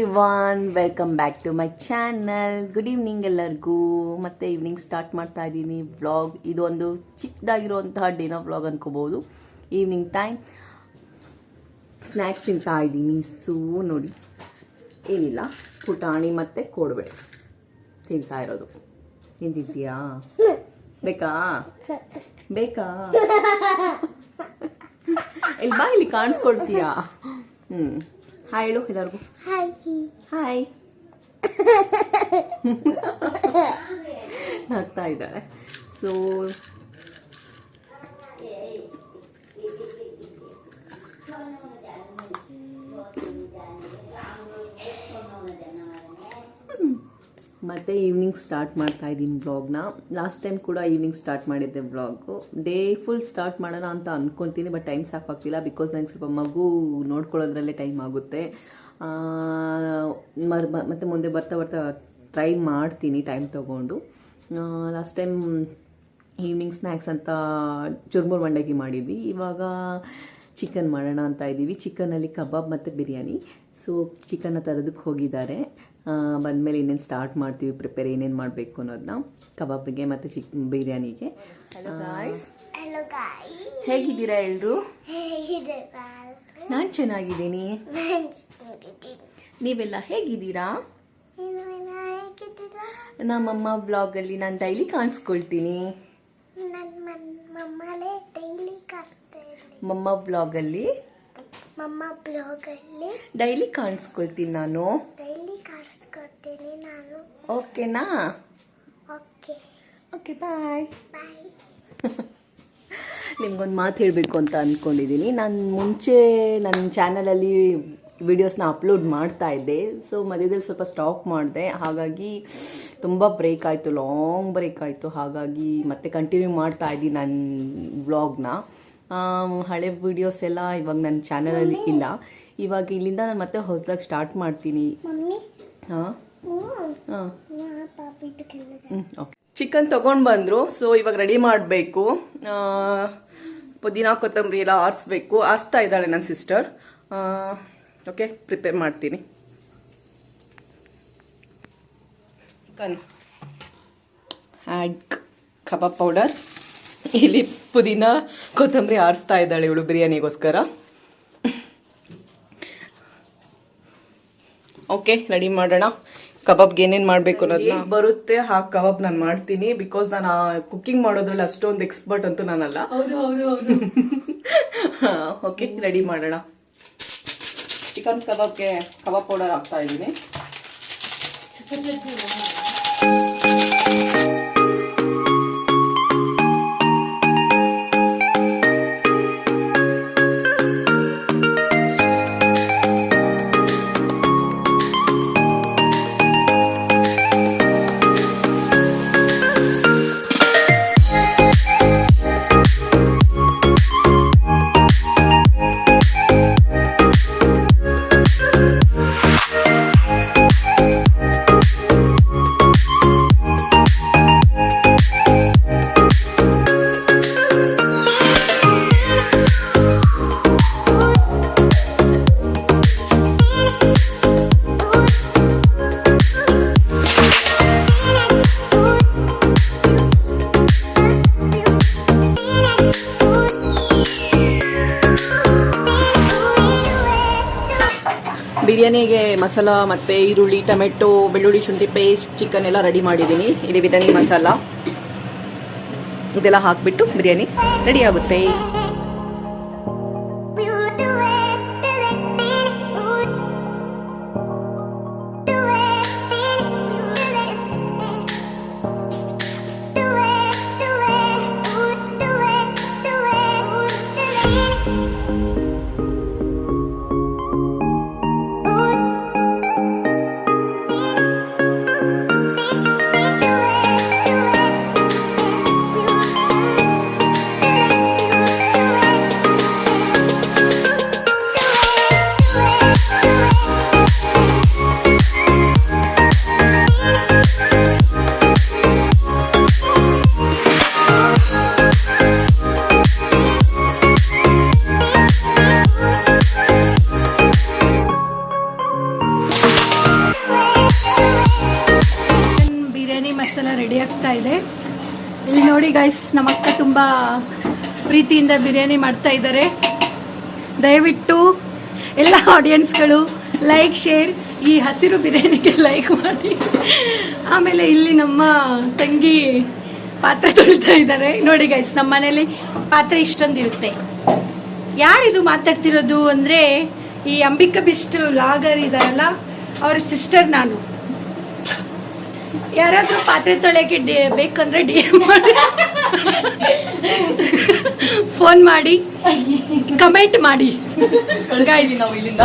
Everyone, welcome back to my channel. Good evening ಎಲ್ಲರಿಗೂ. ಮತ್ತೆ evening start ಮಾಡ್ತಾ ಇದ್ದೀನಿ ವ್ಲಾಗ್. ಇದು ಒಂದು ಚಿಕ್ಕದಾಗಿರುವಂತಹ ಡಿನ್ನರ್ ವ್ಲಾಗ್ ಅನ್ಕೋಬಹುದು. ಈವ್ನಿಂಗ್ ಟೈಮ್ ಸ್ನ್ಯಾಕ್ಸ್ ತಿಂತಾ ಇದ್ದೀನಿ. ಸೊ ನೋಡಿ, ಏನಿಲ್ಲ, ಪುಟಾಣಿ ಮತ್ತು ಕೋಡುಬಳೆ ತಿಂತಾ ಇರೋದು. ತಿಂತಿದ್ದೀಯಾ? ಬೇಕಾ ಬೇಕಾ ಇಲ್ಲಿ ಬಾ, ಇಲ್ಲಿ ಕಾಣಿಸ್ಕೊಳ್ತೀಯಾ? ಹಾಯ್ ಹೇಳು ಎಲ್ಲರಿಗೂ. ಹಾಯ್ ನಗ್ತಾ ಇದ್ದಾಳೆ. ಸೊ ಮತ್ತೆ ಈವ್ನಿಂಗ್ ಸ್ಟಾರ್ಟ್ ಮಾಡ್ತಾ ಇದ್ದೀನಿ ಬ್ಲಾಗ್ನ. ಲಾಸ್ಟ್ ಟೈಮ್ ಕೂಡ ಈವ್ನಿಂಗ್ ಸ್ಟಾರ್ಟ್ ಮಾಡಿದ್ದೆ ಬ್ಲಾಗು. ಡೇ ಫುಲ್ ಸ್ಟಾರ್ಟ್ ಮಾಡೋಣ ಅಂತ ಅಂದ್ಕೊತೀನಿ, ಬಟ್ ಟೈಮ್ ಸಾಕಾಗ್ತಿಲ್ಲ. ಬಿಕಾಸ್ ನಂಗೆ ಸ್ವಲ್ಪ ಮಗು ನೋಡ್ಕೊಳ್ಳೋದ್ರಲ್ಲೇ ಟೈಮ್ ಆಗುತ್ತೆ. ಮತ್ತು ಮುಂದೆ ಬರ್ತಾ ಬರ್ತಾ ಟ್ರೈ ಮಾಡ್ತೀನಿ ಟೈಮ್ ತೊಗೊಂಡು. ಲಾಸ್ಟ್ ಟೈಮ್ ಈವ್ನಿಂಗ್ ಸ್ನ್ಯಾಕ್ಸ್ ಅಂತ ಚುರ್ಮುರ್ ಮಂಡಕ್ಕಿ ಮಾಡಿದ್ವಿ. ಇವಾಗ ಚಿಕನ್ ಮಾಡೋಣ ಅಂತ ಇದ್ದೀವಿ. ಚಿಕನಲ್ಲಿ ಕಬಾಬ್ ಮತ್ತು ಬಿರಿಯಾನಿ. ಸೊ ಚಿಕನ್ನ ತರೋದಕ್ಕೆ ಹೋಗಿದ್ದಾರೆ. ಬಂದಮೇಲೆ ಇನ್ನೇನು ಸ್ಟಾರ್ಟ್ ಮಾಡ್ತೀವಿ ಪ್ರಿಪೇರ್, ಏನೇನು ಮಾಡಬೇಕು ಅನ್ನೋದನ್ನ ಕಬಾಬಿಗೆ ಮತ್ತು ಬಿರಿಯಾನಿಗೆ. Hello guys. ಹೇಗಿದ್ದೀರಾ ಎಲ್ರು? ನಾನು ಚೆನ್ನಾಗಿದ್ದೀನಿ. ನೀವೆಲ್ಲ ಹೇಗಿದ್ದೀರಾ? ನಮ್ಮಮ್ಮ ಬ್ಲಾಗಲ್ಲಿ ನಾನು ಡೈಲಿ ಕಾಣಿಸ್ಕೊಳ್ತೀನಿ. ಮಮ್ಮ ಬ್ಲಾಗಲ್ಲಿ ಡೈಲಿ ಕಾಣಿಸ್ಕೊಳ್ತೀನಿ ನಾನು. ಓಕೆನಾ? Okay bye. ನಿಮ್ಗೊಂದು ಮಾತು ಹೇಳಬೇಕು ಅಂತ ಅಂದ್ಕೊಂಡಿದ್ದೀನಿ. ನಾನು ಮುಂಚೆ ನನ್ನ ಚಾನಲಲ್ಲಿ ವಿಡಿಯೋಸ್ನ ಅಪ್ಲೋಡ್ ಮಾಡ್ತಾ ಇದ್ದೆ. ಸೊ ಮಧ್ಯದಲ್ಲಿ ಸ್ವಲ್ಪ ಸ್ಟಾಪ್ ಮಾಡಿದೆ. ಹಾಗಾಗಿ ತುಂಬ ಬ್ರೇಕ್ ಆಯಿತು, ಲಾಂಗ್ ಬ್ರೇಕ್ ಆಯಿತು. ಹಾಗಾಗಿ ಮತ್ತೆ ಕಂಟಿನ್ಯೂ ಮಾಡ್ತಾ ಇದ್ದೀನಿ ನನ್ನ ವ್ಲಾಗ್ನ. ಹಳೆ ವಿಡಿಯೋಸ್ ಎಲ್ಲ ಇವಾಗ ನನ್ನ ಚಾನಲಲ್ಲಿ ಇಲ್ಲ. ಇವಾಗ ಇಲ್ಲಿಂದ ನಾನು ಮತ್ತೆ ಹೊಸದಾಗಿ ಸ್ಟಾರ್ಟ್ ಮಾಡ್ತೀನಿ. ಹಾಂ ಓಕೆ. ಚಿಕನ್ ತೊಗೊಂಡು ಬಂದರು. ಸೊ ಇವಾಗ ರೆಡಿ ಮಾಡಬೇಕು. ಪುದೀನ ಕೊತ್ತಂಬರಿ ಎಲ್ಲ ಆರಿಸ್ತಾ ಇದ್ದಾಳೆ ನನ್ನ ಸಿಸ್ಟರ್. ಓಕೆ, ಪ್ರಿಪೇರ್ ಮಾಡ್ತೀನಿ. Chicken add kebab powder. ಇಲ್ಲಿ ಪುದೀನ ಕೊತ್ತಂಬರಿ ಆರಿಸ್ತಾ ಇದ್ದಾಳೆ ಇವಳು ಬಿರಿಯಾನಿಗೋಸ್ಕರ. ಓಕೆ, ರೆಡಿ ಮಾಡೋಣ. ಕಬಾಬ್ಗೆ ಏನೇನು ಮಾಡಬೇಕು ಅನ್ನೋದು ಬರುತ್ತೆ. ಕಬಾಬ್ ನಾನು ಮಾಡ್ತೀನಿ. ಬಿಕಾಸ್ ನಾನು ಕುಕ್ಕಿಂಗ್ ಮಾಡೋದ್ರಲ್ಲಿ ಅಷ್ಟೊಂದು ಎಕ್ಸ್ಪರ್ಟ್ ಅಂತೂ ನಾನಲ್ಲ. ಓಕೆ, ರೆಡಿ ಮಾಡೋಣ. ಚಿಕನ್ ಕಬಾಬ್ಗೆ ಕಬಾಬ್ ಪೌಡರ್ ಹಾಕ್ತಾ ಇದ್ದೀನಿ. ಬಿರಿಯಾನಿಗೆ ಮಸಾಲ ಮತ್ತು ಈರುಳ್ಳಿ, ಟೊಮೆಟೊ, ಬೆಳ್ಳುಳ್ಳಿ, ಶುಂಠಿ ಪೇಸ್ಟ್, ಚಿಕನ್ ಎಲ್ಲ ರೆಡಿ ಮಾಡಿದ್ದೀನಿ. ಇದು ಬಿರಿಯಾನಿ ಮಸಾಲ. ಇದೆಲ್ಲ ಹಾಕಿಬಿಟ್ಟು ಬಿರಿಯಾನಿ ರೆಡಿ ಆಗುತ್ತೆ. ತುಂಬ ಪ್ರೀತಿಯಿಂದ ಬಿರಿಯಾನಿ ಮಾಡ್ತಾ ಇದ್ದಾರೆ. ದಯವಿಟ್ಟು ಎಲ್ಲ ಆಡಿಯನ್ಸ್ಗಳು ಲೈಕ್ ಶೇರ್ ಈ ಹಸಿರು ಬಿರಿಯಾನಿಗೆ ಲೈಕ್ ಮಾಡಿ. ಆಮೇಲೆ ಇಲ್ಲಿ ನಮ್ಮ ತಂಗಿ ಪಾತ್ರೆ ತೊಳಿತಾ ಇದ್ದಾರೆ. ನೋಡಿ ಗೈಸ್, ನಮ್ಮ ಮನೇಲಿ ಪಾತ್ರೆ ಇಷ್ಟೊಂದಿರುತ್ತೆ. ಯಾರಿದು ಮಾತಾಡ್ತಿರೋದು ಅಂದರೆ ಈ ಅಂಬಿಕಾ ಬಿಸ್ಟ್ ಲಾಗರ್ ಇದಾರಲ್ಲ, ಅವ್ರ ಸಿಸ್ಟರ್ ನಾನು. ಯಾರಾದ್ರೂ ಪಾತ್ರೆ ತೊಳೆಯಕ್ಕೆ ಬೇಕಂದ್ರೆ DM ಮಾಡಿ, ಫೋನ್ ಮಾಡಿ, ಕಮೆಂಟ್ ಮಾಡಿ ಗೈಸ್. ನಾವು ಇಲ್ಲಿಂದ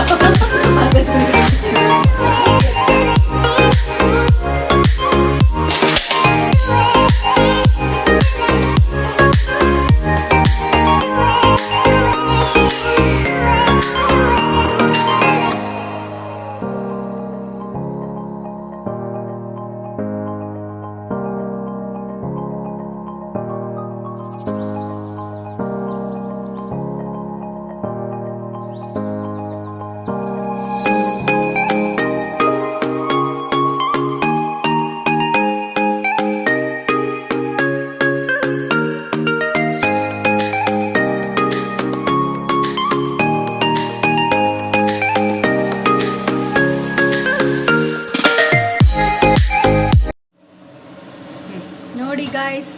ನೋಡಿ ಗಾಯ್ಸ್,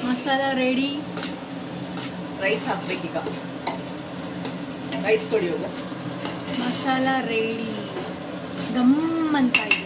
ಮಸಾಲ ರೆಡಿ. ರೈಸ್ ಹಾಕ್ಬೇಕೀಗ. ರೈಸ್ ತೊಳೆಯೋದು. ಮಸಾಲ ರೆಡಿ. ಗಮ್ ಅಂತ ಇದೆ.